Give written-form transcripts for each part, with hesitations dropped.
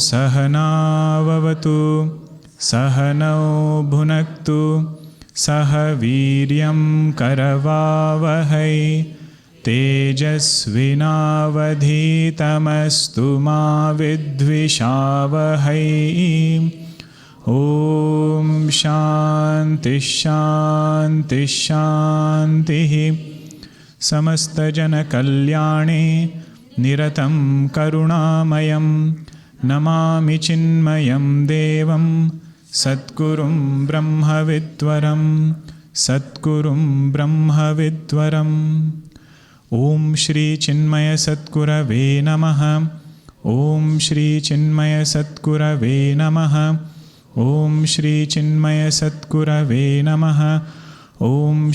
सहनाववतु सहनौ भुनक्तु सह वीर्यं करवावहै तेजस्विनावधीतमस्तु मा विद्विषावहै। ॐ शान्ति शान्ति शान्तिः। समस्तजनकल्याणे निरतं करुणामयं नमामि चिन्मयं देवं सद्गुरुं ब्रह्मविद्वरं सद्गुरुं ब्रह्मविद्वरम्। ॐ श्री चिन्मय सद्गुरवे नमः। ॐ श्री चिन्मय सद्गुरवे नमः। ॐ श्री चिन्मय सद्गुरवे नमः। ॐ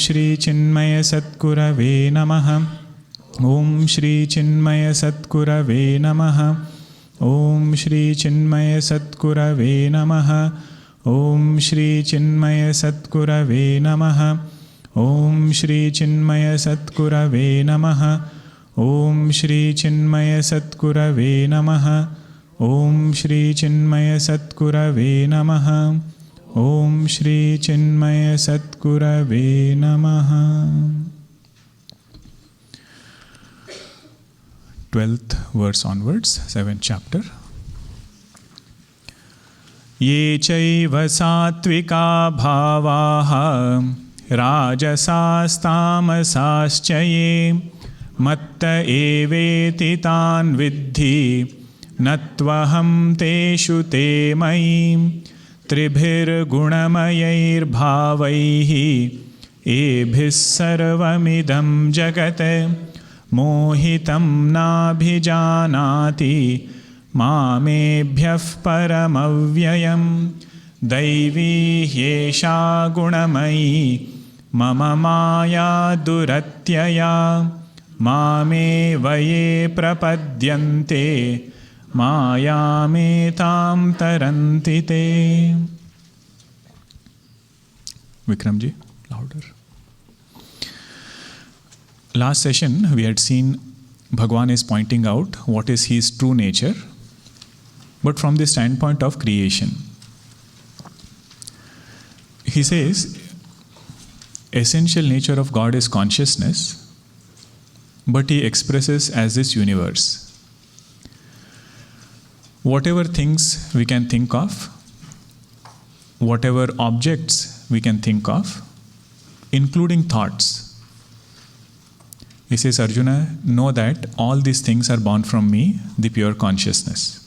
श्री चिन्मय सद्गुरवे नमः। ॐ श्री चिन्मय सद्गुरवे नमः। ॐ श्री चिन्मय सद्गुरवे नमः। ॐ श्री चिन्मय सद्गुरवे नमः। ॐ श्री चिन्मय सद्गुरवे नमः। ॐ श्री चिन्मय सद्गुरवे नमः। ॐ श्री चिन्मय सद्गुरवे नमः। ॐ श्री चिन्मय सद्गुरवे नमः। 12th verse onwards, 7th chapter. ये चैव सात्विका भावाः राजसास्तामसाश्च ये मत्त एवेति तान् विद्धि न त्वहं तेषु ते मयि। त्रिभिर्गुणमयैर्भावैः एभिः सर्वमिदं जगत् मोहितं नाभिजानाति मामेभ्यः परमव्ययम्। दैवी ह्येषा गुणमयी मम माया दुरत्यया मामेव ये प्रपद्यन्ते मायामेतां तरन्ति ते। Vikram ji, louder. Last session we had seen Bhagwan is pointing out what is his true nature, but from the standpoint of creation. He says essential nature of God is consciousness, but he expresses as this universe. Whatever things we can think of, whatever objects we can think of, including thoughts. He says, Arjuna, know that all these things are born from me, the pure consciousness.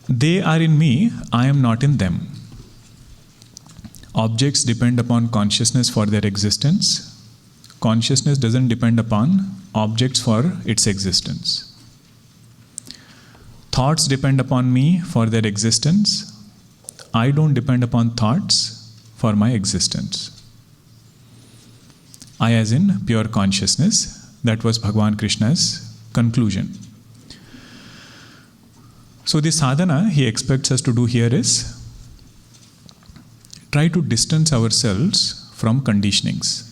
They are in me, I am not in them. Objects depend upon consciousness for their existence. Consciousness doesn't depend upon objects for its existence. Thoughts depend upon me for their existence. I don't depend upon thoughts for my existence. I as in pure consciousness. That was Bhagavan Krishna's conclusion. So the sadhana he expects us to do here is try to distance ourselves from conditionings.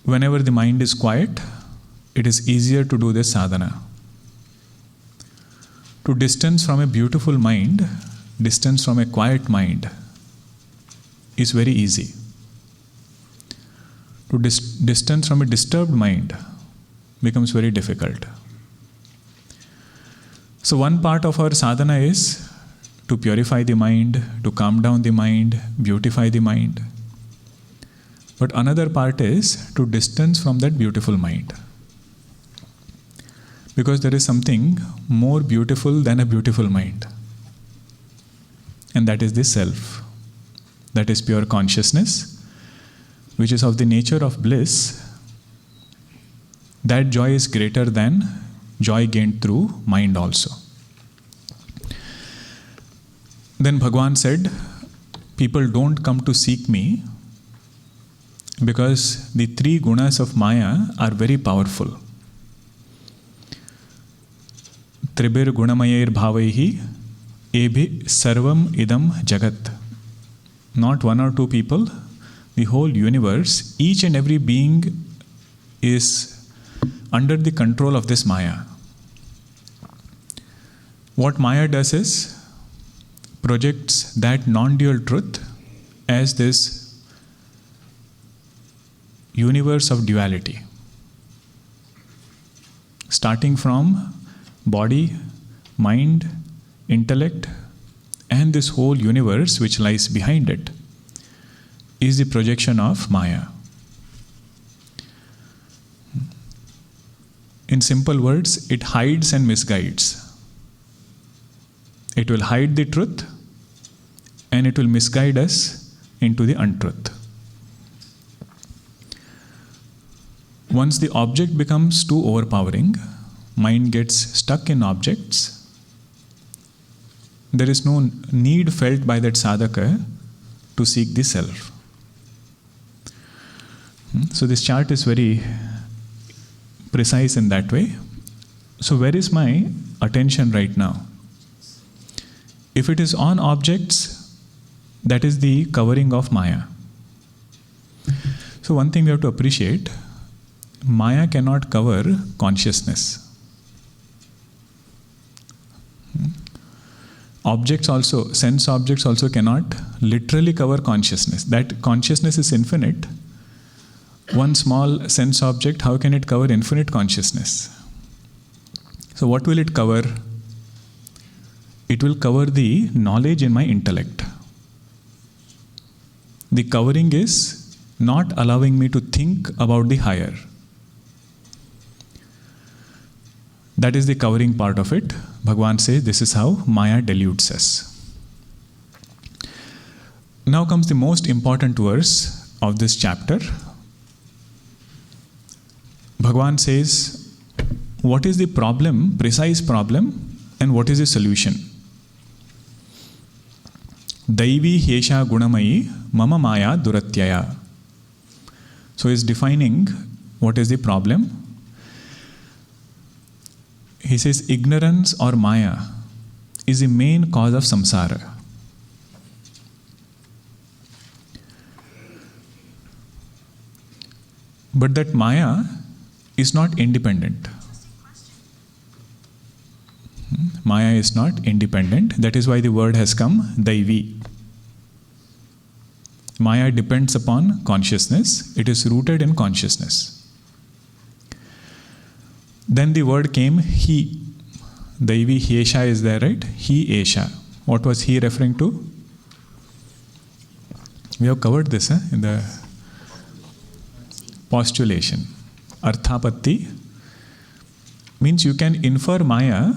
Whenever the mind is quiet, it is easier to do this sadhana. To distance from a beautiful mind, distance from a quiet mind is very easy. To distance from a disturbed mind becomes very difficult. So one part of our sadhana is to purify the mind, to calm down the mind, beautify the mind. But another part is to distance from that beautiful mind. Because there is something more beautiful than a beautiful mind. And that is the self. That is pure consciousness, which is of the nature of bliss, that joy is greater than joy gained through mind also. Then Bhagavan said, people don't come to seek me because the three gunas of Maya are very powerful. Tribir gunamayer bhavaihi ebhi sarvam idam jagat. Not one or two people, the whole universe, each and every being is under the control of this Maya. What Maya does is projects that non-dual truth as this universe of duality. Starting from body, mind, intellect, and this whole universe which lies behind it is the projection of Maya. In simple words, it hides and misguides. It will hide the truth and it will misguide us into the untruth. Once the object becomes too overpowering, mind gets stuck in objects. There is no need felt by that sadhaka to seek the self. So this chart is very precise in that way. So where is my attention right now? If it is on objects, that is the covering of Maya. So one thing we have to appreciate, Maya cannot cover consciousness. Objects also, sense objects also cannot literally cover consciousness. That consciousness is infinite. One small sense object, how can it cover infinite consciousness? So what will it cover? It will cover the knowledge in my intellect. The covering is not allowing me to think about the higher. That is the covering part of it. Bhagavan says this is how Maya deludes us. Now comes the most important verse of this chapter. Bhagavan says, what is the problem, precise problem, and what is the solution? Daivi Hesha Gunamayi Mama Maya Duratyaya. So he is defining what is the problem. He says ignorance or Maya is the main cause of samsara. But that Maya is not independent. Maya is not independent. That is why the word has come, Daivi. Maya depends upon consciousness. It is rooted in consciousness. Then the word came, He. Daivi Hesha is there, right? He Esha. What was He referring to? We have covered this in the postulation. Arthapatti means you can infer Maya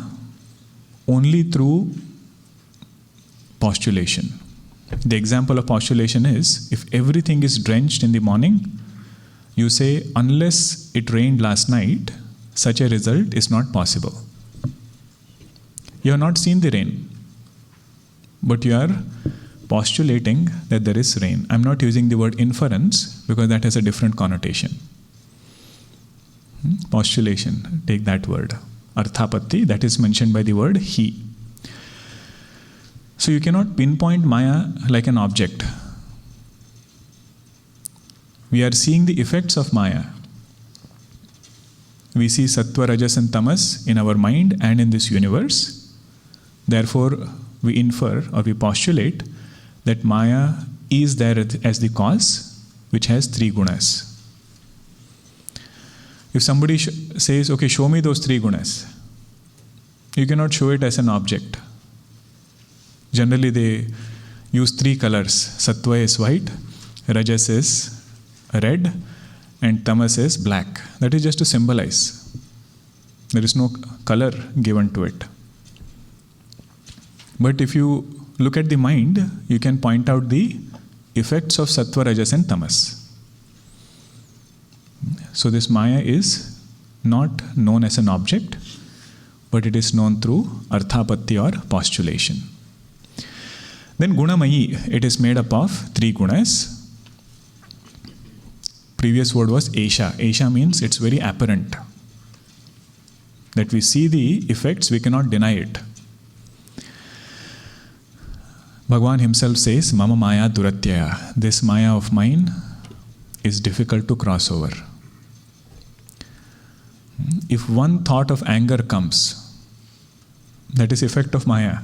only through postulation. The example of postulation is, if everything is drenched in the morning, you say, unless it rained last night, such a result is not possible. You have not seen the rain, but you are postulating that there is rain. I am not using the word inference because that has a different connotation. Postulation, take that word. Arthapatti, that is mentioned by the word He. So you cannot pinpoint Maya like an object. We are seeing the effects of Maya. We see Sattva, Rajas and Tamas in our mind and in this universe. Therefore, we infer or we postulate that Maya is there as the cause which has three gunas. If somebody says, okay, show me those three gunas, you cannot show it as an object. Generally, they use three colors. Sattva is white, Rajas is red, and Tamas is black. That is just to symbolize. There is no color given to it. But if you look at the mind, you can point out the effects of Sattva, Rajas and Tamas. So this Maya is not known as an object, but it is known through arthapatti or postulation. Then gunamayi, it is made up of 3 gunas. Previous word was esha. Esha means it's very apparent. That we see the effects, we cannot deny it. Bhagavan himself says, Mama Maya Duratyaya. This Maya of mine is difficult to cross over. If one thought of anger comes, that is effect of Maya.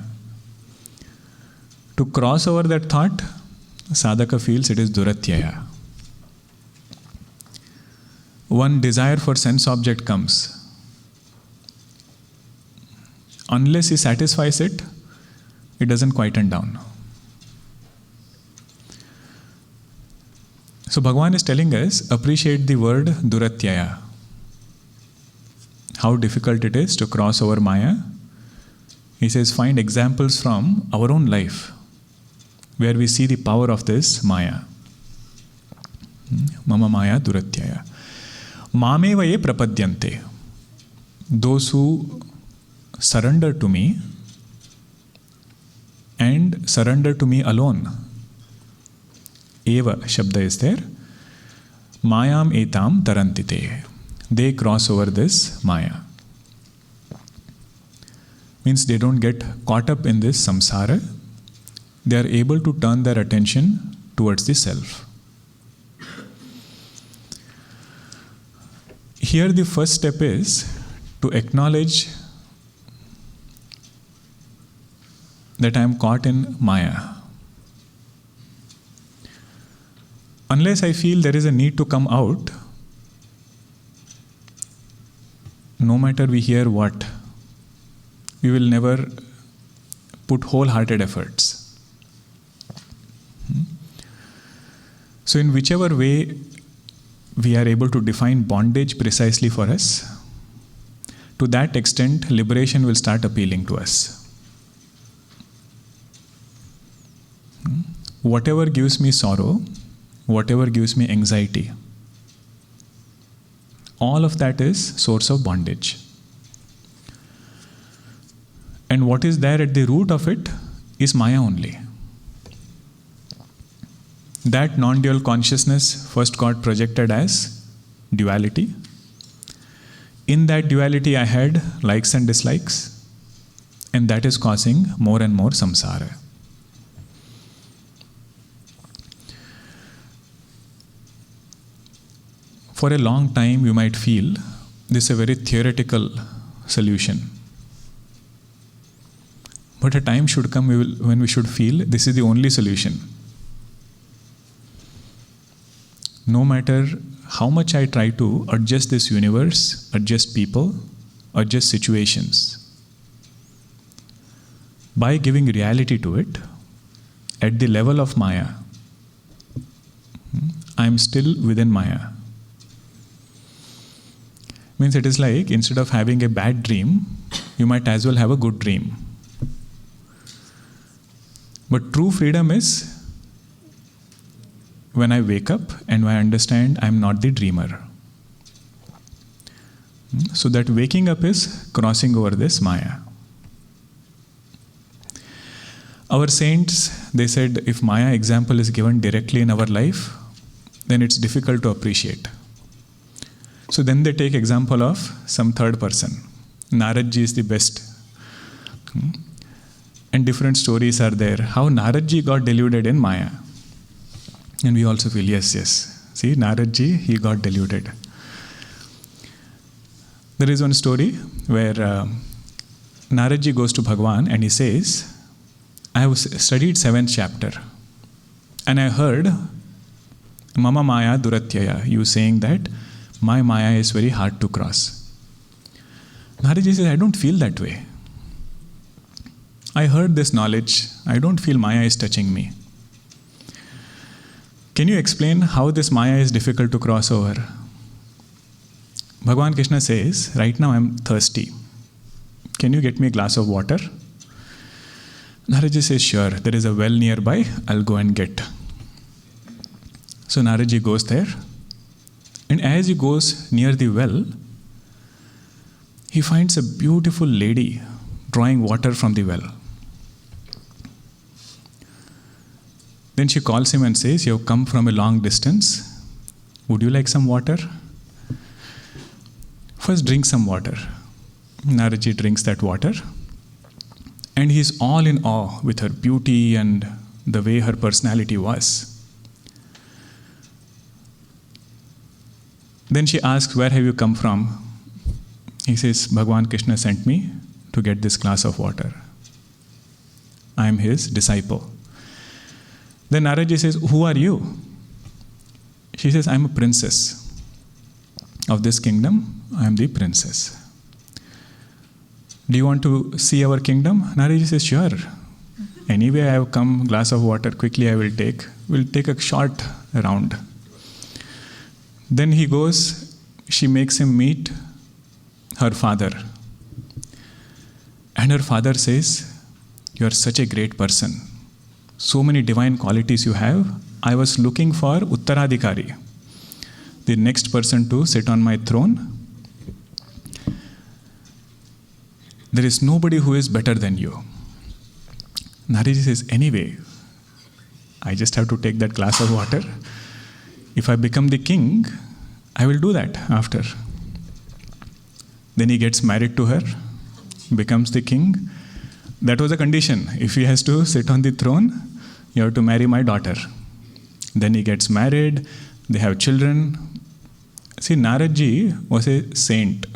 To cross over that thought, sadhaka feels it is Duratyaya. One desire for sense object comes. Unless he satisfies it, it doesn't quieten down. So Bhagavan is telling us, appreciate the word Duratyaya. How difficult it is to cross over Maya. He says, find examples from our own life where we see the power of this Maya. Mama Maya Duratyaya. Mamevaye prapadyante. Those who surrender to me and surrender to me alone. Eva Shabda is there. Mayam etam tarantite. They cross over this Maya. Means they don't get caught up in this samsara. They are able to turn their attention towards the self. Here the first step is to acknowledge that I am caught in Maya. Unless I feel there is a need to come out, no matter we hear what, we will never put wholehearted efforts. So in whichever way we are able to define bondage precisely for us, to that extent liberation will start appealing to us. Whatever gives me sorrow, whatever gives me anxiety, all of that is source of bondage. And what is there at the root of it is Maya only. That non-dual consciousness first got projected as duality. In that duality I had likes and dislikes, and that is causing more and more samsara. For a long time you might feel this is a very theoretical solution. But a time should come when we should feel this is the only solution. No matter how much I try to adjust this universe, adjust people, adjust situations, by giving reality to it, at the level of Maya, I am still within Maya. Means it is like instead of having a bad dream, you might as well have a good dream. But true freedom is when I wake up and I understand I am not the dreamer. So that waking up is crossing over this Maya. Our saints, they said if Maya example is given directly in our life, then it's difficult to appreciate. So then they take example of some third person. Narada ji is the best. And different stories are there. How Narada ji got deluded in Maya. And we also feel, yes. See, Narada ji, he got deluded. There is one story where Narada ji goes to Bhagavan and he says, I have studied 7th chapter. And I heard, Mama Maya Duratyaya, you saying that my Maya is very hard to cross. Narada ji says, I don't feel that way. I heard this knowledge. I don't feel Maya is touching me. Can you explain how this Maya is difficult to cross over? Bhagavan Krishna says, right now I am thirsty. Can you get me a glass of water? Narada ji says, sure, there is a well nearby, I'll go and get. So Narada ji goes there. And as he goes near the well, he finds a beautiful lady drawing water from the well. Then she calls him and says, "You have come from a long distance. Would you like some water? First drink some water." Naraji drinks that water, and he is all in awe with her beauty and the way her personality was. Then she asks, "Where have you come from?" He says, "Bhagavan Krishna sent me to get this glass of water. I am his disciple." Then Naraji says, "Who are you?" She says, "I am a princess of this kingdom. I am the princess. Do you want to see our kingdom?" Naraji says, "Sure. Anyway, I have come, glass of water, quickly I will take. We'll take a short round." Then he goes, she makes him meet her father. And her father says, "You are such a great person. So many divine qualities you have. I was looking for Uttaradhikari, the next person to sit on my throne. There is nobody who is better than you." Naraji says, "Anyway, I just have to take that glass of water. If I become the king, I will do that after." Then he gets married to her, becomes the king. That was a condition. If he has to sit on the throne, you have to marry my daughter. Then he gets married, they have children. See, Naraji was a saint.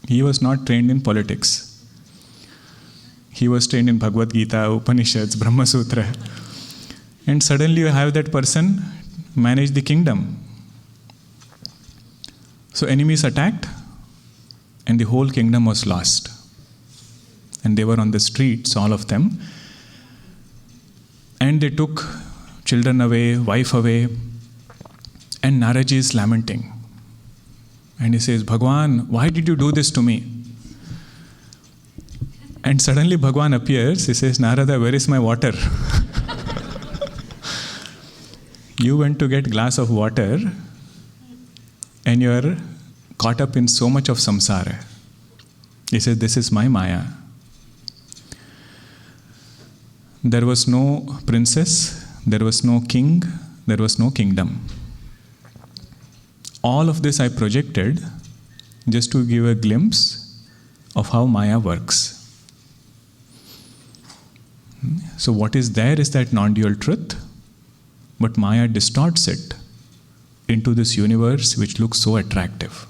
He was not trained in politics. He was trained in Bhagavad Geeta, Upanishads, Brahma Sutra. And suddenly you have that person manage the kingdom. So enemies attacked, and the whole kingdom was lost. And they were on the streets, all of them. And they took children away, wife away. And Naraji is lamenting. And he says, "Bhagwan, why did you do this to me?" And suddenly Bhagwan appears. He says, "Narada, where is my water?" You went to get glass of water, and you are caught up in so much of samsara. He says, "This is my Maya." There was no princess, there was no king, there was no kingdom. All of this I projected just to give a glimpse of how Maya works. So what is there is that non-dual truth, but Maya distorts it into this universe which looks so attractive.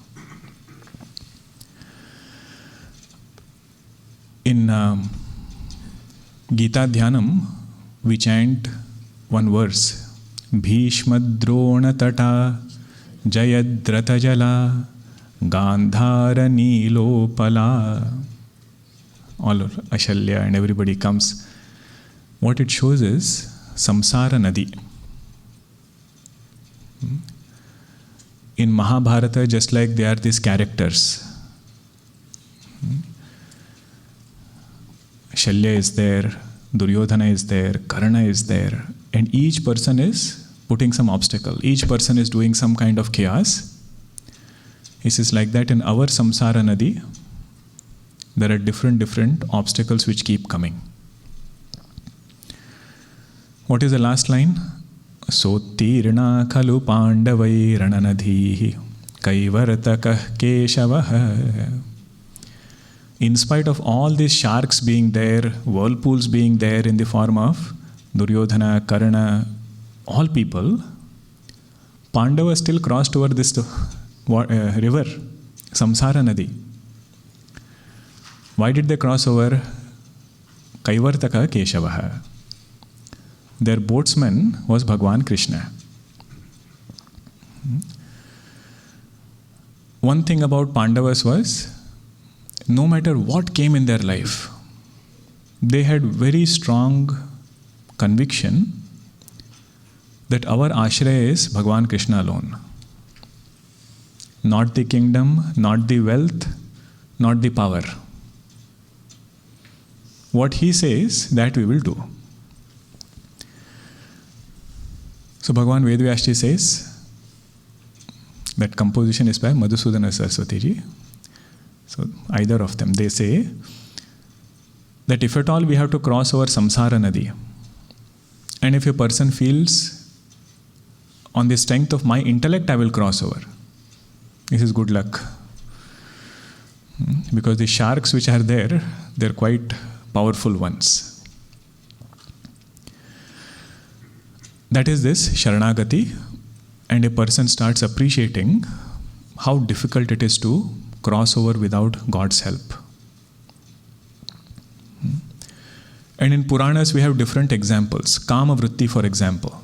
In Gita Dhyanam, we chant one verse, "Bhishma Drona Tata Jayadratha Jala Gandhara Nilopala." All Ashalya and everybody comes. What it shows is samsara nadi. In Mahabharata, just like they are these characters. Shalya is there, Duryodhana is there, Karna is there, and each person is putting some obstacle. Each person is doing some kind of chaos. He says like that in our samsara nadi, there are different obstacles which keep coming. What is the last line? "Sotirna khalu pandavai rananadhihi kaivartakah keshavah." In spite of all these sharks being there, whirlpools being there in the form of Duryodhana, Karna, all people, Pandavas still crossed over this river, Samsara Nadi. Why did they cross over? Kaivartaka Keshavaha. Their boatsman was Bhagwan Krishna. One thing about Pandavas was, no matter what came in their life, they had very strong conviction that our ashraya is Bhagwan Krishna alone. Not the kingdom, not the wealth, not the power. What he says, that we will do. So Bhagwan Vedvyasji says, that composition is by Madhusudana Saraswati ji. So either of them. They say that if at all we have to cross over samsara nadi, and if a person feels on the strength of my intellect I will cross over, this is good luck. Because the sharks which are there, they're quite powerful ones. That is this Sharanagati, and a person starts appreciating how difficult it is to cross over without God's help. And in Puranas we have different examples. Kama vritti, for example,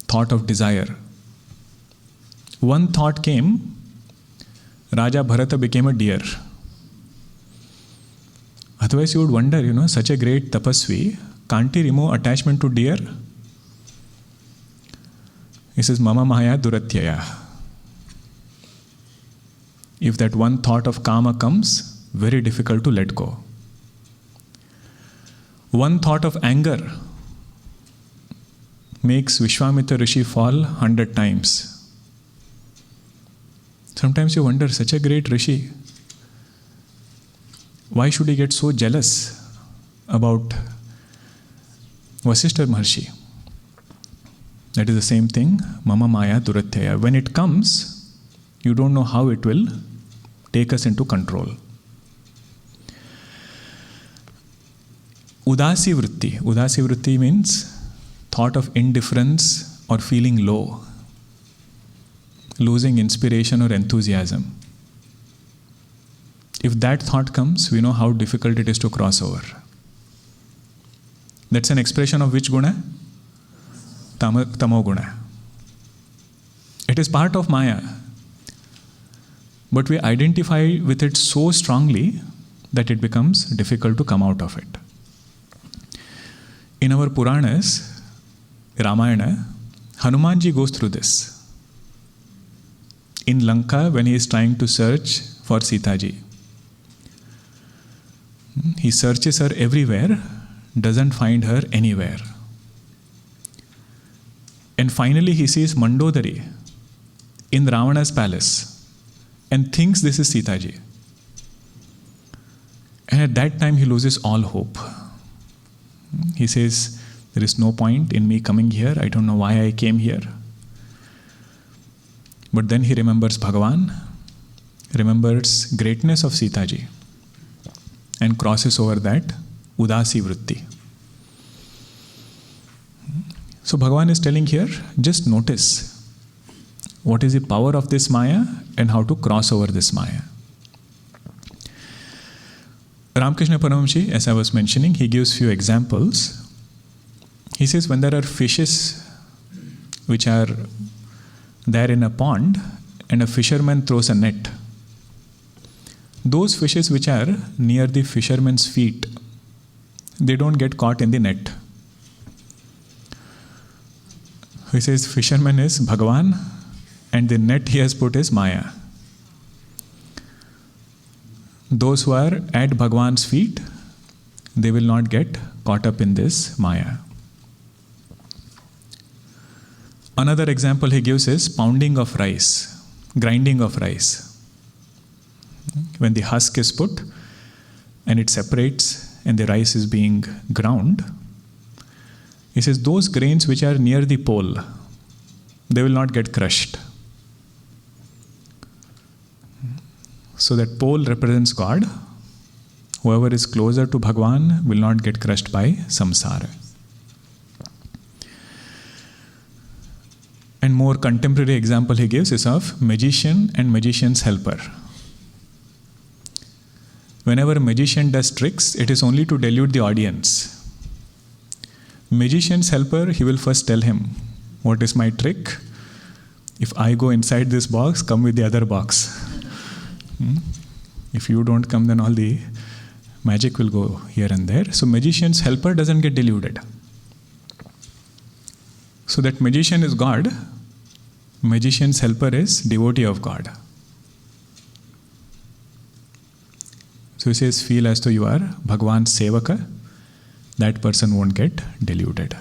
thought of desire. One thought came, Raja Bharata became a deer. Otherwise you would wonder, such a great tapasvi, can't he remove attachment to deer? He says, Mama Maya Duratyaya. If that one thought of kama comes, very difficult to let go. One thought of anger makes Vishwamitra Rishi fall 100 times. Sometimes you wonder, such a great Rishi, why should he get so jealous about Vasishtha Maharshi? That is the same thing, Mama Maya Duratyaya. When it comes, you don't know how it will take us into control. Udasi vritti. Udasi vritti means thought of indifference or feeling low, losing inspiration or enthusiasm. If that thought comes, we know how difficult it is to cross over. That's an expression of which guna? Tamo guna. It is part of Maya. But we identify with it so strongly that it becomes difficult to come out of it. In our Puranas, Ramayana, Hanumanji goes through this. In Lanka, when he is trying to search for Sitaji, he searches her everywhere, doesn't find her anywhere. And finally he sees Mandodari in Ravana's palace and thinks this is Sitaji. And at that time he loses all hope. He says, there is no point in me coming here. I don't know why I came here. But then he remembers Bhagavan, remembers greatness of Sitaji, and crosses over that Udasi vritti. So Bhagavan is telling here, just notice what is the power of this Maya and how to cross over this Maya. Ramakrishna Paramhamsa, as I was mentioning, he gives few examples. He says when there are fishes which are there in a pond and a fisherman throws a net, those fishes which are near the fisherman's feet, they don't get caught in the net. He says fisherman is Bhagavan and the net he has put is Maya. Those who are at Bhagavan's feet, they will not get caught up in this Maya. Another example he gives is pounding of rice, grinding of rice. When the husk is put and it separates and the rice is being ground, he says those grains which are near the pole, they will not get crushed. So that pole represents God. Whoever is closer to Bhagavan will not get crushed by samsara. And more contemporary example he gives is of magician and magician's helper. Whenever a magician does tricks, it is only to delude the audience. Magician's helper, he will first tell him, what is my trick? If I go inside this box, come with the other box. If you don't come, then all the magic will go here and there. So magician's helper doesn't get deluded. So that magician is God, magician's helper is devotee of God. So he says, feel as though you are Bhagavan's sevaka, that person won't get deluded.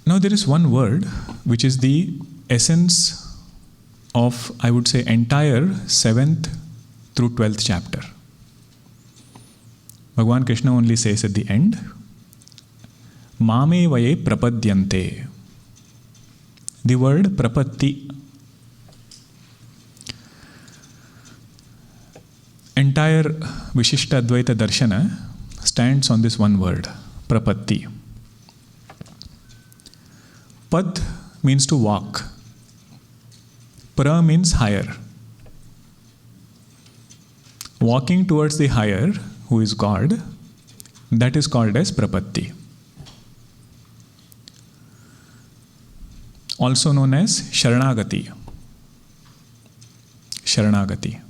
Now there is one word which is the essence of, I would say, entire 7th through 12th chapter. Bhagavan Krishna only says at the end, Mame vaye prapadyante. The word prapatti. Entire Vishishta Advaita Darshana stands on this one word, prapatti. Pad means to walk. Pra means higher. Walking towards the higher, who is God, that is called as prapatti. Also known as Sharanagati. Sharanagati.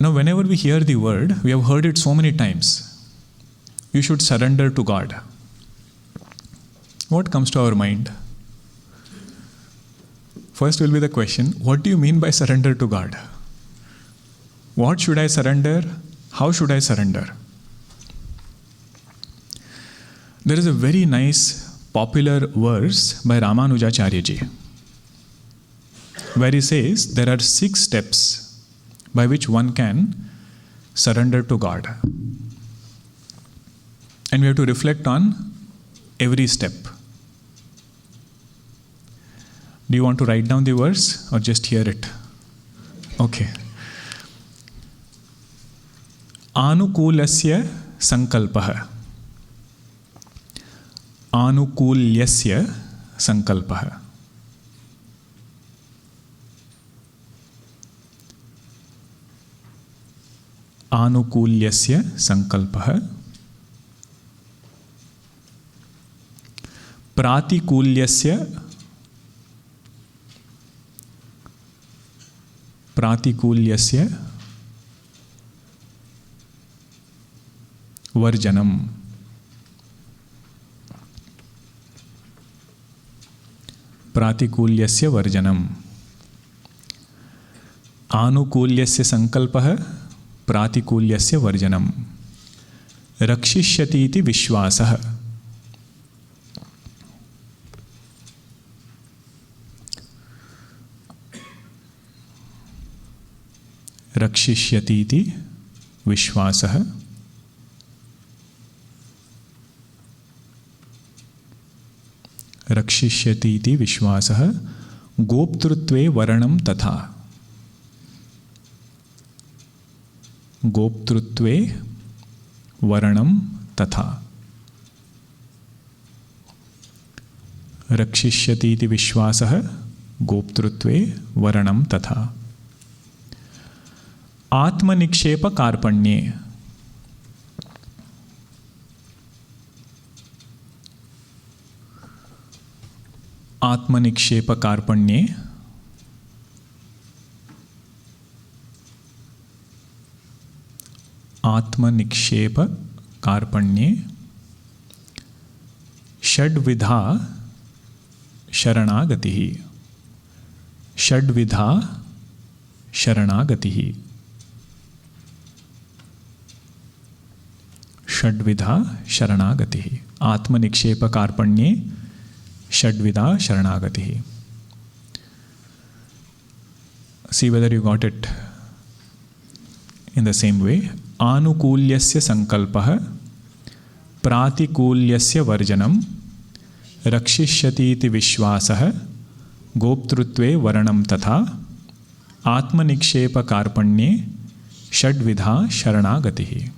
Now, whenever we hear the word, we have heard it so many times. You should surrender to God. What comes to our mind? First will be the question, what do you mean by surrender to God? What should I surrender? How should I surrender? There is a very nice popular verse by Ramanujacharya ji, where he says there are 6 steps by which one can surrender to God. And we have to reflect on every step. Do you want to write down the verse or just hear it? Okay. Anukulasya sankalpaha. Anukulyasya sankalpaha. Anukulyasya sankalpaha. Pratikulyasya varjanam. Pratikulyasya varjanam. Anukulyasya sankalpaha. Pratikulyasya varjanam. Rakshishyati iti vishwasaha. Rakshishyati iti vishwasaha. Rakshishyati iti vishwasaha. Goptrutve varanam tatha. Goptrutve varanam tatha. Rakshishyati iti vishwasaha. Goptrutve varanam tatha. Atmanikshepa karpanye. Atmanikshepa karpanye. Atmanikshepa karpanye. Shadvidha sharanagatihi. Shadvidha sharanagatihi. Shadvidha sharanagatihi. Atmanikshepa karpanye. Shadvidha sharanagatihi. See whether you got it in the same way. Anukulyasya sankalpaha. Pratikulyasya varjanam. Rakshishyati iti vishwasaha. Goptrutve varanam tatha. Atmanikshepa karpanye. Shadvidha sharanagatihi.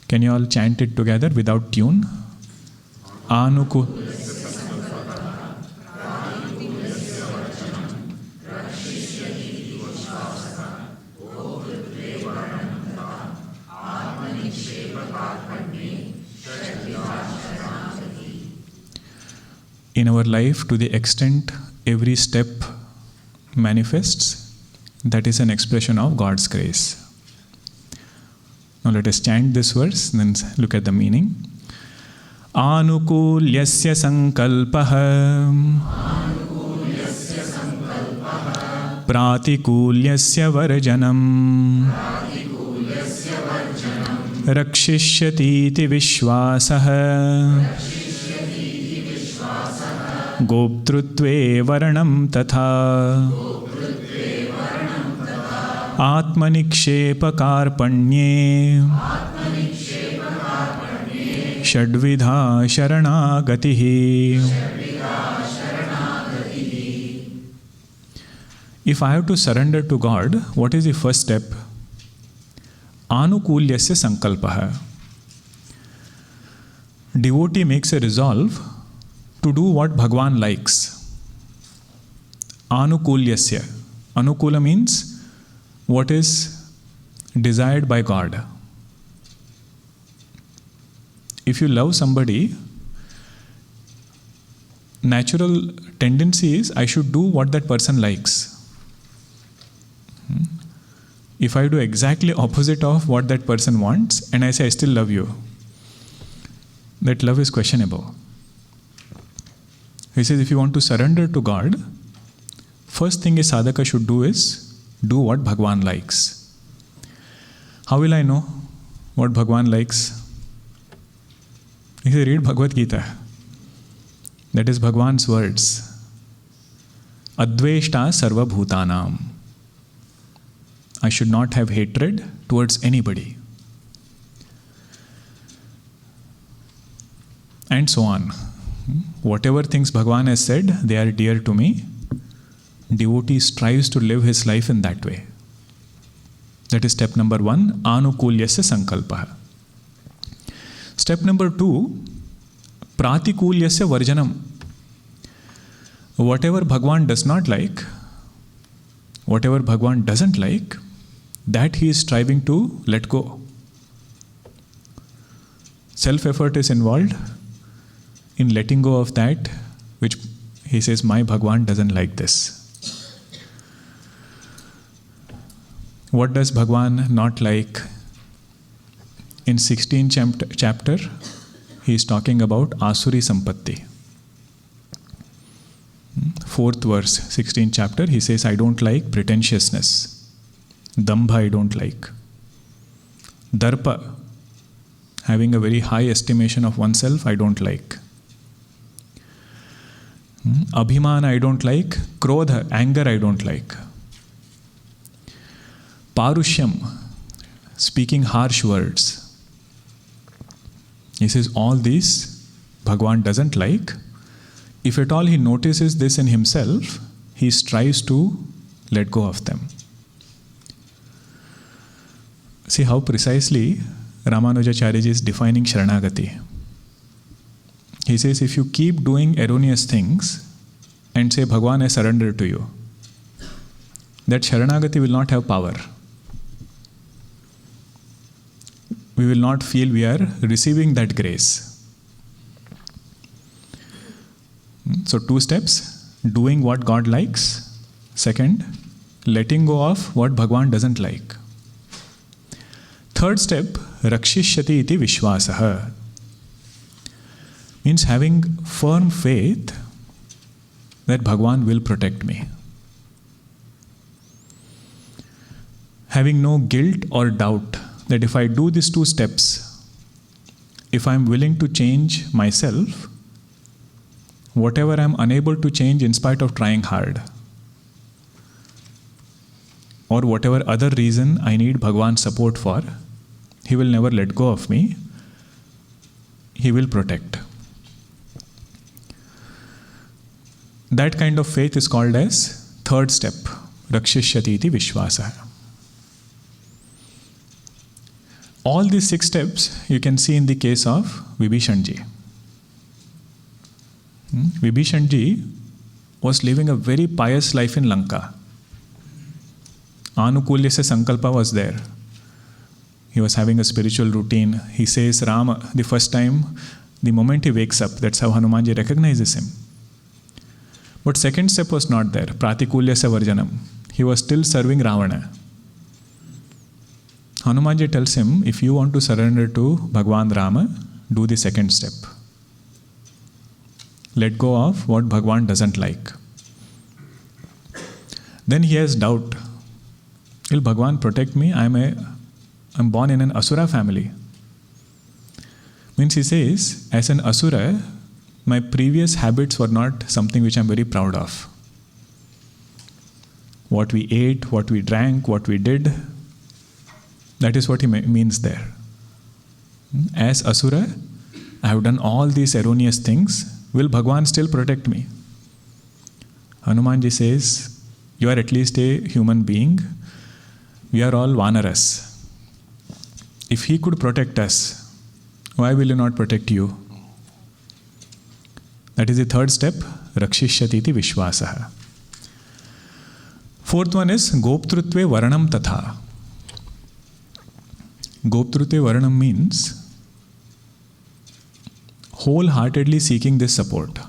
Can you all chant it together without tune? In our life, to the extent every step manifests, that is an expression of God's grace. Now let us chant this verse, then look at the meaning. Anukulyasya sankalpaha. Pratikulyasya varjanam. Rakshishyati iti vishwasaha. गोप्तृत्वे वर्णं तथा आत्मनिक्षेपकार्पण्ये षड्विधा शरणागतिः. If I have to surrender to God, what is the first step? Anukulyasya sankalpah. Devotee makes a resolve to do what Bhagwan likes. Anukulyasya. Anukula means what is desired by God. If you love somebody, natural tendency is I should do what that person likes. If I do exactly opposite of what that person wants and I say I still love you, that love is questionable. He says if you want to surrender to God, first thing a sadhaka should do is do what Bhagwan likes. How will I know what Bhagwan likes? He says read Bhagavad Geeta. That is Bhagwan's words. Adveshta sarva bhutanam. I should not have hatred towards anybody. And so on. Whatever things Bhagwan has said, they are dear to me. Devotee strives to live his life in that way. That is step number 1, anukulyasya sankalpah. Step number 2, pratikulyasya varjanam. Whatever Bhagwan does not like, whatever Bhagwan doesn't like, that he is striving to let go. Self-effort is involved in letting go of that which he says, my Bhagwan doesn't like this. What does Bhagwan not like? In 16th chapter, he is talking about Asuri Sampatti. 4th verse, 16th chapter, he says, I don't like pretentiousness. Dambha I don't like. Darpa, having a very high estimation of oneself, I don't like. Abhiman I don't like. Krodha, anger I don't like. Parushyam, speaking harsh words. He says all these Bhagwan doesn't like. If at all he notices this in himself, he strives to let go of them. See how precisely Ramanujacharya ji is defining Sharanagati. He says if you keep doing erroneous things and say Bhagwan I surrender to you, that Sharanagati will not have power. We will not feel we are receiving that grace. So 2 steps, doing what God likes. Second, letting go of what Bhagwan doesn't like. 3rd step, rakshishyati iti vishwasaha. Means having firm faith that Bhagwan will protect me. Having no guilt or doubt that if I do these 2 steps, if I am willing to change myself, whatever I am unable to change in spite of trying hard, or whatever other reason I need Bhagwan's support for, he will never let go of me. He will protect. That kind of faith is called as 3rd step, rakshishyati iti vishwasa. All these 6 steps you can see in the case of Vibhishanji. Vibhishanji was living a very pious life in Lanka. Anukulyasya sankalpa was there. He was having a spiritual routine. He says Rama the first time, the moment he wakes up, that's how Hanumanji recognizes him. But 2nd step was not there, pratikulyasya varjanam. He was still serving Ravana. Hanumanji tells him, if you want to surrender to Bhagwan Rama, do the 2nd step. Let go of what Bhagwan doesn't like. Then he has doubt. Will Bhagwan protect me? I'm born in an Asura family. Means he says, as an Asura, my previous habits were not something which I'm very proud of. What we ate, what we drank, what we did, that is what he means there. As Asura, I have done all these erroneous things. Will Bhagwan still protect me? Hanumanji says, you are at least a human being. We are all Vanaras. If he could protect us, why will he not protect you? That is the third step, Rakshishyatiti Vishwasaha. Fourth one is Goptrutve Varanam Tatha. Goptrutve Varanam means wholeheartedly seeking this support.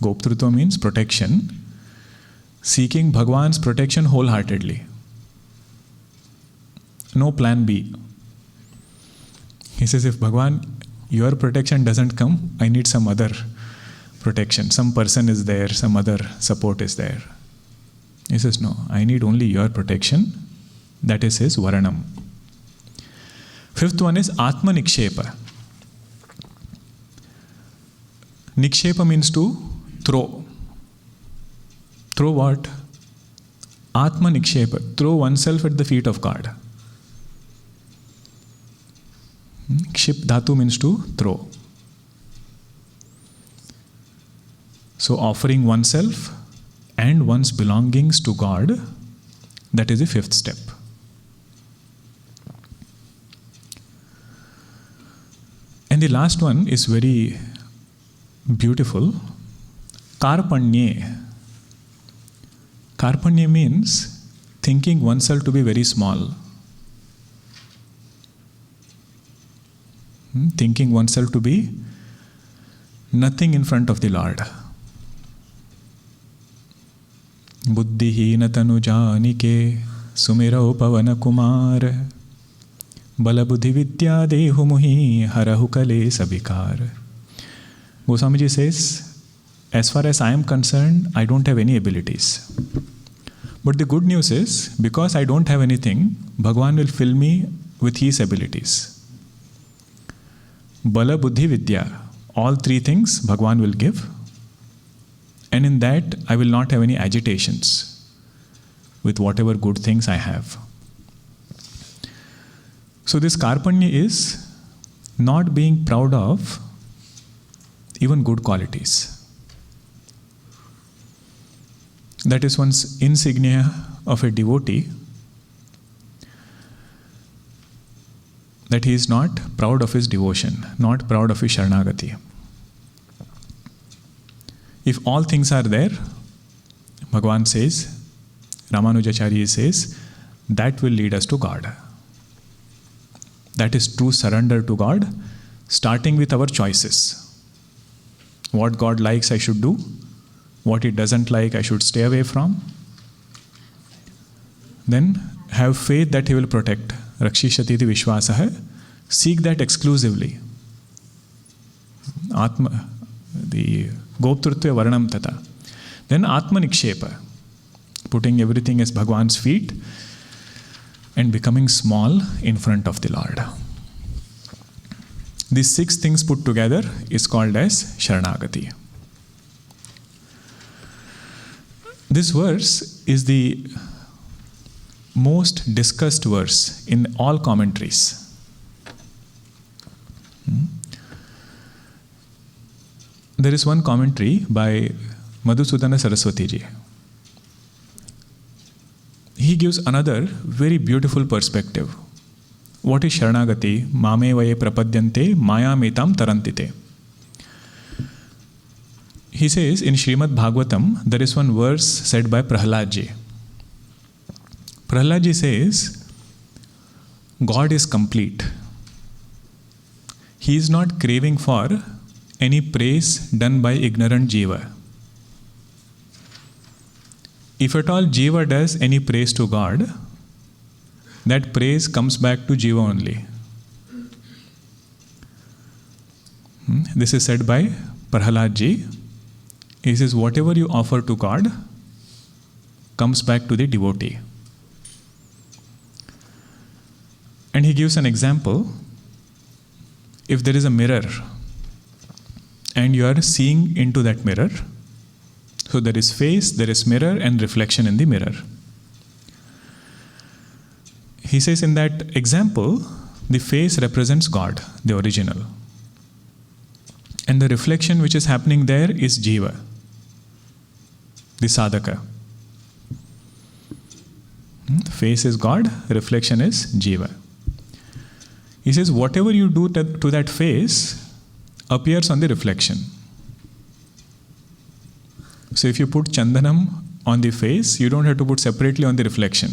Goptrutva means protection, seeking Bhagwan's protection wholeheartedly. No plan B. He says, if Bhagwan, your protection doesn't come, I need some other protection. Some person is there, some other support is there. He says, no, I need only your protection. That is his Varanam. Fifth one is Atma Nikshepa. Nikshepa means to throw. Throw what? Atma Nikshepa. Throw oneself at the feet of God. Kship dhatu means to throw. So offering oneself and one's belongings to God, that is the fifth step. And the last one is very beautiful. Karpanye. Karpanye means thinking oneself to be very small. Thinking oneself to be nothing in front of the Lord. Buddhihina tanu janike sumira upavana kumar bala buddhi vidya dehu muhi harahu kale sabikar. Goswamiji says, as far as I am concerned, I don't have any abilities. But the good news is, because I don't have anything, Bhagwan will fill me with his abilities. Bala, Buddhi, Vidya. All three things Bhagwan will give. And in that, I will not have any agitations with whatever good things I have. So this Karpanya is not being proud of even good qualities. That is one's insignia of a devotee, that he is not proud of his devotion, not proud of his Sharanagati. If all things are there, Bhagwan says, Ramanujacharya says, that will lead us to God. That is true surrender to God, starting with our choices. What God likes, I should do. What He doesn't like, I should stay away from. Then have faith that He will protect. Rakshishyatiti Vishwasaha. Seek that exclusively. Atma, the Goptrutve Varanam Tata. Then Atma Nikshepa. Putting everything as Bhagwan's feet and becoming small in front of the Lord. These 6 things put together is called as Sharanagati. This verse is the most discussed verse in all commentaries. There is one commentary by Madhusudana Saraswati ji. He gives another very beautiful perspective. What is Sharanagati? Mame vaye prapadyante maya metam tarantite. He says in Srimad Bhagavatam, there is one verse said by Prahlad ji. Prahlad ji says, God is complete. He is not craving for any praise done by ignorant jiva. If at all jiva does any praise to God, that praise comes back to jiva only. This is said by Prahlad ji. He says, whatever you offer to God comes back to the devotee. And he gives an example. if there is a mirror and you are seeing into that mirror, so there is face, there is mirror and reflection in the mirror. He says in that example, the face represents God, the original. And the reflection which is happening there is Jiva, the sadhaka. Face is God, reflection is Jiva. He says, whatever you do to that face appears on the reflection. So if you put chandanam on the face, you don't have to put separately on the reflection.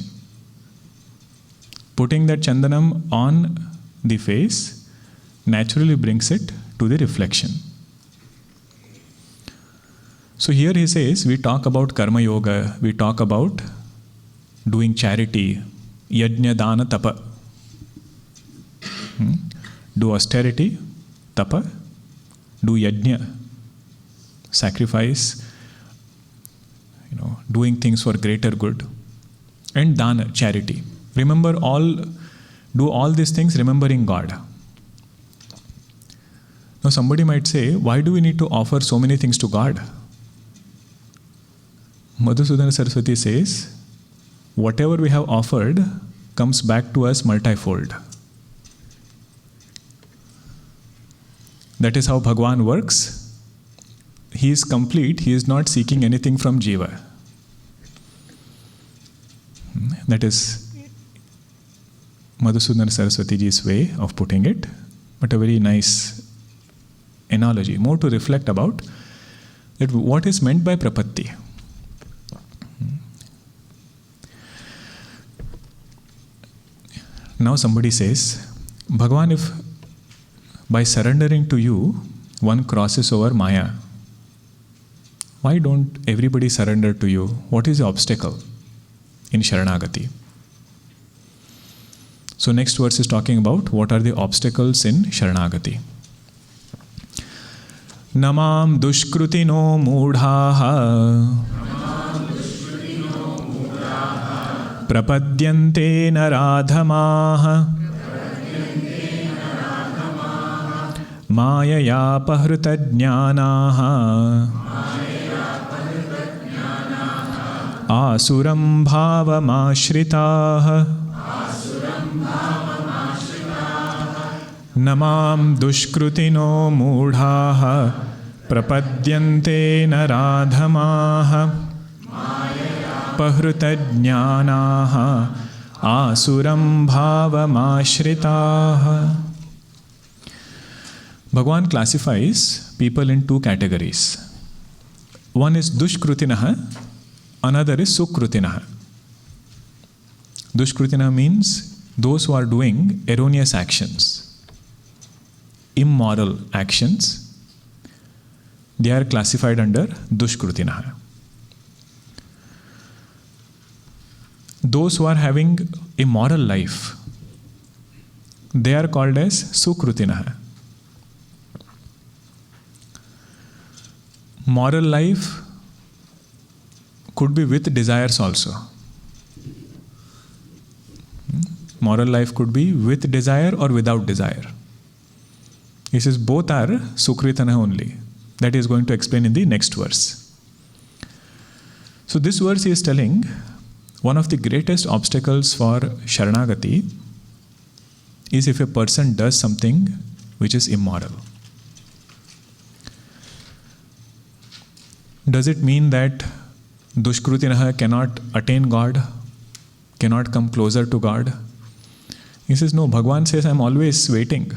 Putting that chandanam on the face naturally brings it to the reflection. So here he says, we talk about karma yoga, we talk about doing charity, yajna dana tapa. Do austerity, tapa. Do yajna, sacrifice, doing things for greater good. And dana, charity. Remember do all these things remembering God. Now somebody might say, why do we need to offer so many things to God? Madhusudana Saraswati says, whatever we have offered comes back to us multifold. That is how Bhagwan works. He is complete, he is not seeking anything from Jiva. That is Madhusudana Saraswati ji's way of putting it, but a very nice analogy, more to reflect about that what is meant by prapatti. Now somebody says, Bhagwan, if by surrendering to you, one crosses over Maya, why don't everybody surrender to you? What is the obstacle in Sharanagati? So next verse is talking about what are the obstacles in Sharanagati. Namam dushkrutino mudhaha prapadyante naradhamaha mayaya pahruta jnanaha asuram bhavamashritah namam dushkrutino mudhaha prapadyante naradhamaha pahruta jnanaha asuram bhavamashritah. Bhagwan classifies people in two categories. One is dushkrutinaha, another is sukrutinaha. Dushkrutinaha means those who are doing erroneous actions, immoral actions. They are classified under dushkrutinaha. Those who are having a moral life, they are called as sukrutinaha. Moral life could be with desires also. Moral life could be with desire or without desire. He says both are sukritana only. That he is going to explain in the next verse. So this verse he is telling one of the greatest obstacles for Sharanagati is if a person does something which is immoral. Does it mean that dushkrutinaha cannot attain God, cannot come closer to God? He says, no, Bhagwan says, I am always waiting.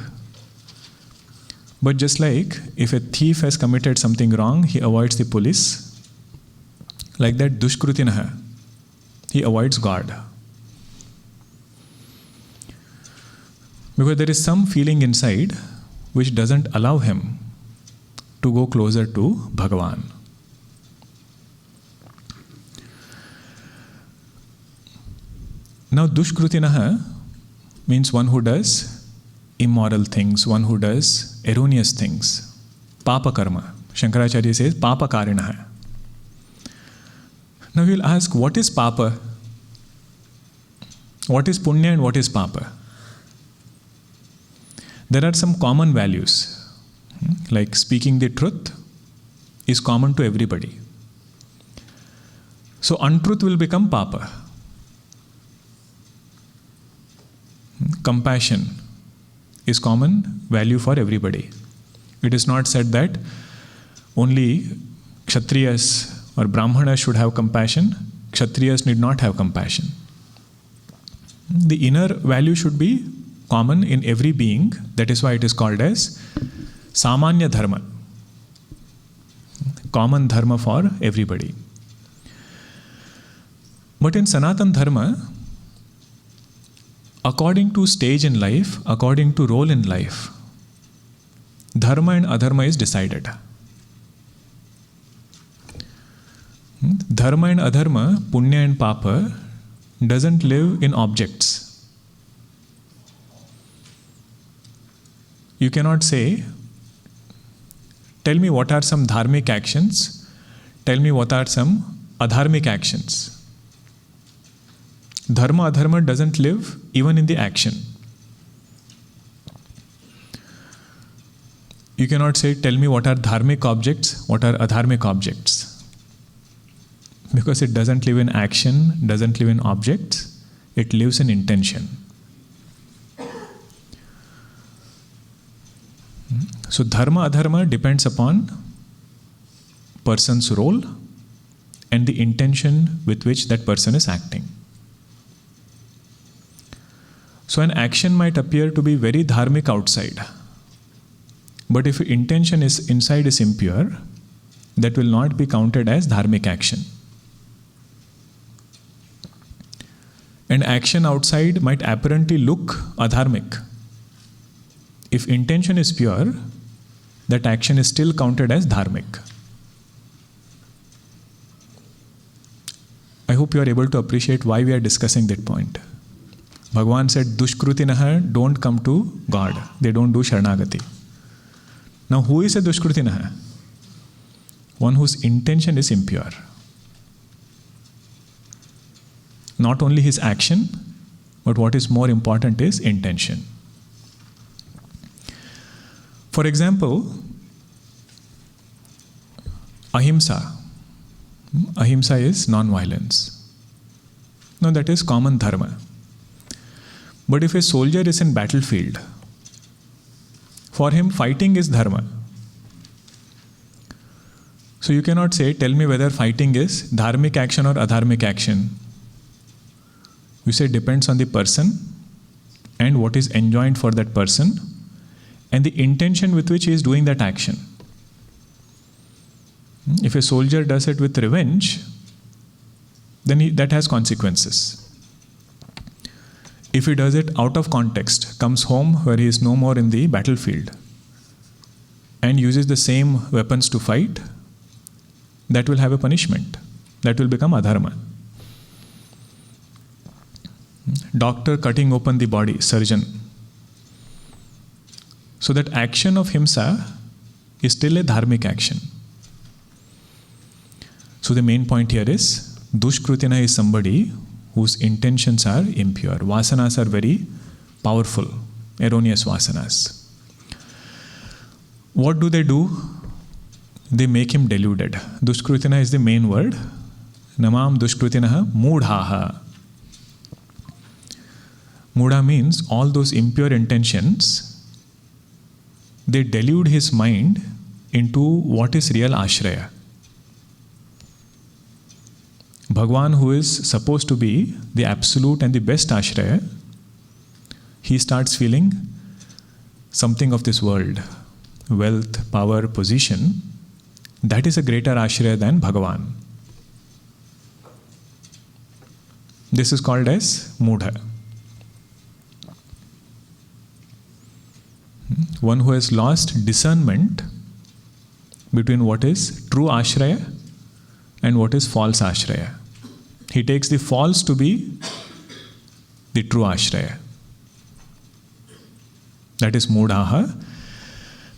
But just like if a thief has committed something wrong, he avoids the police. Like that, dushkrutinaha, he avoids God. Because there is some feeling inside which doesn't allow him to go closer to Bhagavan. Now, dushkrutinaha means one who does immoral things, one who does erroneous things. Papa karma. Shankaracharya says, Papa karinaha. Now we will ask, what is Papa? What is Punya and what is Papa? There are some common values, like speaking the truth is common to everybody. So untruth will become papa. Compassion is common value for everybody. It is not said that only Kshatriyas or Brahmanas should have compassion, Kshatriyas need not have compassion. The inner value should be common in every being. That is why it is called as Samanya Dharma. Common Dharma for everybody. But in Sanatana Dharma, according to stage in life, according to role in life, Dharma and Adharma is decided. Dharma and Adharma, Punya and Papa, doesn't live in objects. You cannot say, tell me what are some dharmic actions, tell me what are some adharmic actions. Dharma, Adharma doesn't live even in the action. You cannot say, tell me what are dharmic objects, what are adharmic objects. Because it doesn't live in action, doesn't live in objects, it lives in intention. So Dharma, Adharma depends upon person's role and the intention with which that person is acting. So an action might appear to be very dharmic outside, but if intention is inside is impure, that will not be counted as dharmic action. And action outside might apparently look adharmic. If intention is pure, that action is still counted as dharmic. I hope you are able to appreciate why we are discussing that point. Bhagavan said, Dushkrutinaha don't come to God. They don't do Sharanagati. Now, who is a Dushkrutinaha? One whose intention is impure. Not only his action, but what is more important is intention. For example, ahimsa. Ahimsa is non-violence. Now that is common dharma. But if a soldier is in battlefield, for him fighting is dharma. So you cannot say, tell me whether fighting is dharmic action or adharmic action. You say depends on the person and what is enjoined for that person and the intention with which he is doing that action. If a soldier does it with revenge, then that has consequences. If he does it out of context, comes home where he is no more in the battlefield and uses the same weapons to fight, that will have a punishment. That will become adharma. Doctor cutting open the body, surgeon. So that action of himsa is still a dharmic action. So the main point here is, Dushkrutina is somebody whose intentions are impure. Vasanas are very powerful, erroneous vasanas. What do? They make him deluded. Dushkrutina is the main word. Namam Dushkrutinaha Mudhaha. Mudha means all those impure intentions, they delude his mind into what is real ashraya. Bhagwan, who is supposed to be the absolute and the best ashraya, he starts feeling something of this world, wealth, power, position. That is a greater ashraya than Bhagavan. This is called as Mudha. One who has lost discernment between what is true ashraya and what is false ashraya. He takes the false to be the true ashraya. That is Mudhaha.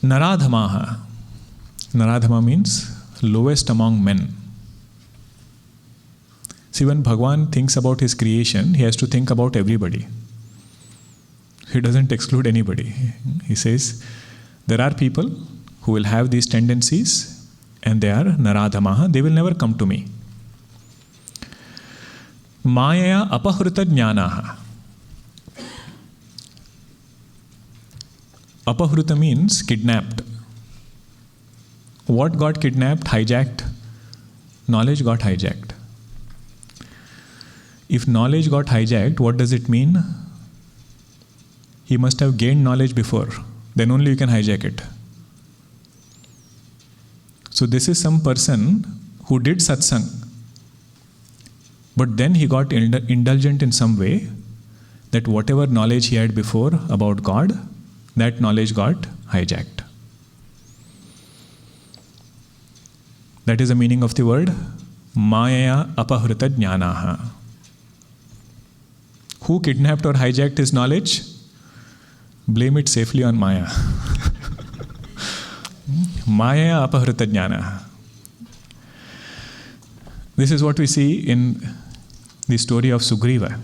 Naradhamaha. Naradhama means lowest among men. See, when Bhagwan thinks about his creation, he has to think about everybody. He doesn't exclude anybody. He says, there are people who will have these tendencies and they are naradhamaha, they will never come to me. Maya apahruta jnanaha. Apahruta means kidnapped. What got kidnapped, hijacked? Knowledge got hijacked. If knowledge got hijacked, what does it mean? He must have gained knowledge before. Then only you can hijack it. So this is some person who did satsang, but then he got indulgent in some way that whatever knowledge he had before about God, that knowledge got hijacked. That is the meaning of the word Maya apahruta jnanaha. Who kidnapped or hijacked his knowledge? Blame it safely on Maya. Maya apahruta jnanaha. This is what we see in the story of Sugriva.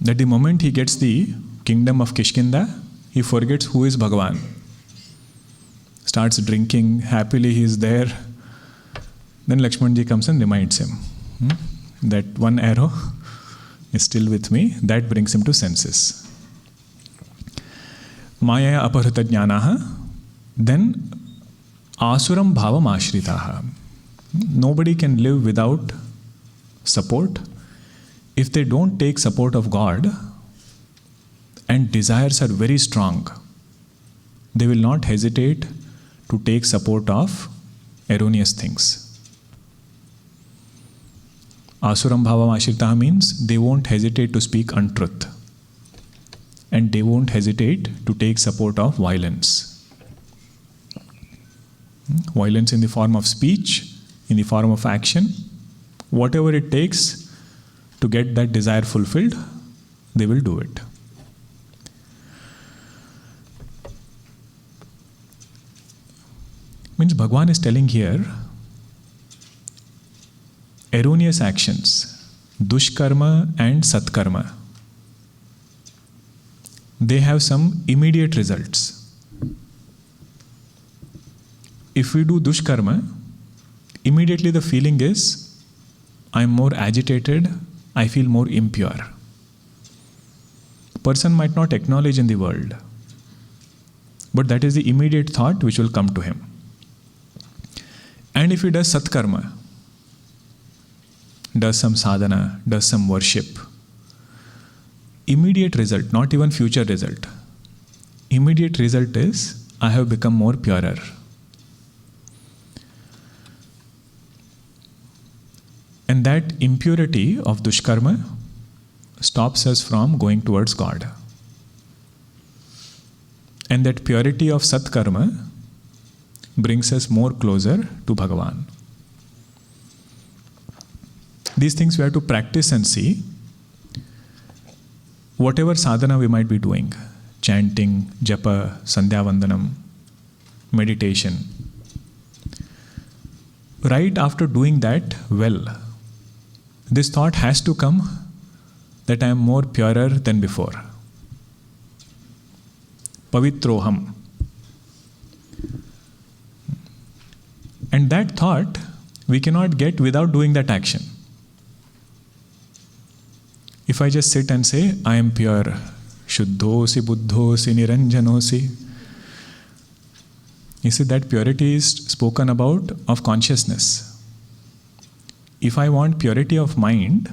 That the moment he gets the kingdom of Kishkinda, he forgets who is Bhagavan. Starts drinking, happily he is there. Then Lakshmanji comes and reminds him that one arrow is still with me. That brings him to senses. Maya apahruta jnanaha. Then asuram bhavam ashritaha. Nobody can live without support. If they don't take support of God and desires are very strong, they will not hesitate to take support of erroneous things. Asuram bhavam ashritaha means they won't hesitate to speak untruth. And they won't hesitate to take support of violence. Violence in the form of speech, in the form of action, whatever it takes to get that desire fulfilled, they will do it. Means Bhagavan is telling here, erroneous actions, dushkarma and satkarma, they have some immediate results. If we do dushkarma, immediately the feeling is, I am more agitated, I feel more impure. Person might not acknowledge in the world, but that is the immediate thought which will come to him. And if he does satkarma, does some sadhana, does some worship, immediate result, not even future result. Immediate result is, I have become more purer. And that impurity of dushkarma stops us from going towards God. And that purity of satkarma brings us more closer to Bhagavan. These things we have to practice and see. Whatever sadhana we might be doing, chanting, japa, sandhya vandanam, meditation, right after doing that well, this thought has to come that I am more purer than before. Pavitroham. And that thought we cannot get without doing that action. If I just sit and say, I am pure, shuddhosi, buddhosi, niranjanosi, you see that purity is spoken about of consciousness. If I want purity of mind,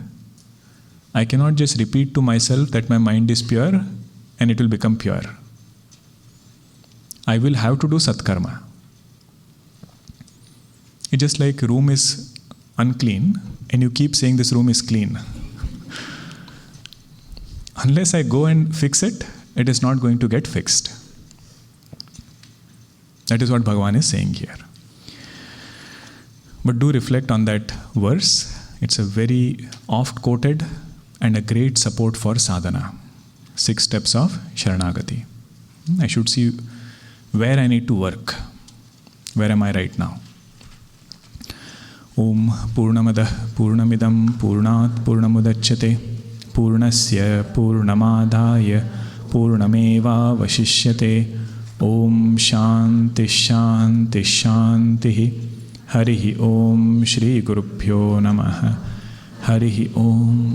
I cannot just repeat to myself that my mind is pure and it will become pure. I will have to do satkarma. It's just like room is unclean and you keep saying this room is clean. Unless I go and fix it, it is not going to get fixed. That is what Bhagavan is saying here. But do reflect on that verse. It's a very oft-quoted and a great support for sadhana. 6 steps of Sharanagati. I should see where I need to work. Where am I right now? Om Purnamada Purnamidam Purnat Purnamudachyate पूर्णस्य पूर्णमादाय पूर्णमेवावशिष्यते. ओम शांति शांति शांति. हरि ओम. श्री गुरुभ्यो नमः. हरि ओम.